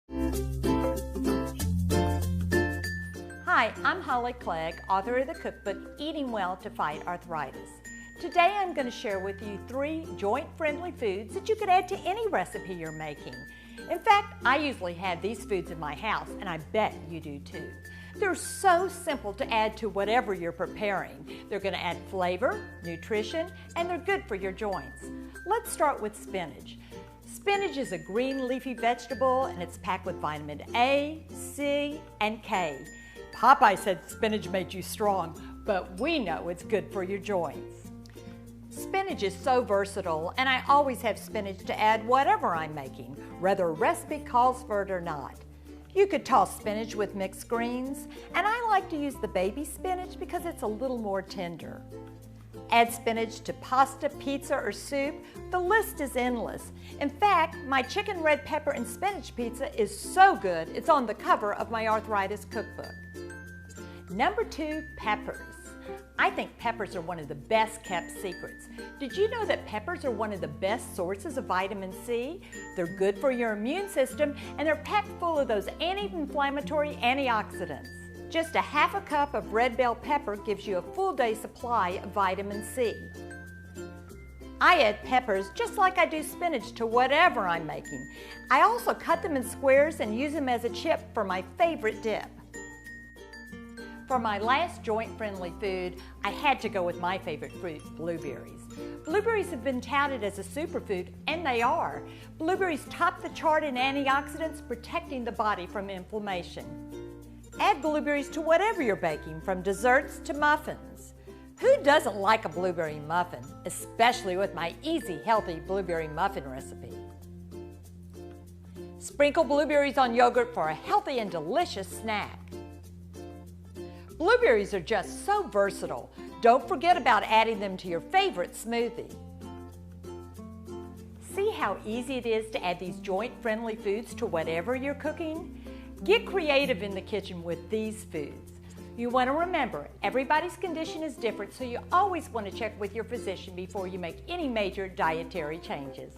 Hi, I'm Holly Clegg, author of the cookbook Eating Well to Fight Arthritis. Today I'm going to share with you 3 joint-friendly foods that you could add to any recipe you're making. In fact, I usually have these foods in my house, and I bet you do too. They're so simple to add to whatever you're preparing. They're going to add flavor, nutrition, and they're good for your joints. Let's start with spinach. Spinach is a green leafy vegetable, and it's packed with vitamin A, C, and K. Popeye said spinach made you strong, but we know it's good for your joints. Spinach is so versatile, and I always have spinach to add whatever I'm making, whether a recipe calls for it or not. You could toss spinach with mixed greens, and I like to use the baby spinach because it's a little more tender. Add spinach to pasta, pizza, or soup. The list is endless. In fact, my chicken red pepper and spinach pizza is so good, it's on the cover of my arthritis cookbook. Number 2, peppers. I think peppers are one of the best kept secrets. Did you know that peppers are one of the best sources of vitamin C? They're good for your immune system, and they're packed full of those anti-inflammatory antioxidants. Just a half a cup of red bell pepper gives you a full day supply of vitamin C. I add peppers just like I do spinach to whatever I'm making. I also cut them in squares and use them as a chip for my favorite dip. For my last joint-friendly food, I had to go with my favorite fruit, blueberries. Blueberries have been touted as a superfood, and they are. Blueberries top the chart in antioxidants, protecting the body from inflammation. Add blueberries to whatever you're baking, from desserts to muffins. Who doesn't like a blueberry muffin, especially with my easy, healthy blueberry muffin recipe? Sprinkle blueberries on yogurt for a healthy and delicious snack. Blueberries are just so versatile. Don't forget about adding them to your favorite smoothie. See how easy it is to add these joint-friendly foods to whatever you're cooking? Get creative in the kitchen with these foods. You want to remember, everybody's condition is different, so you always want to check with your physician before you make any major dietary changes.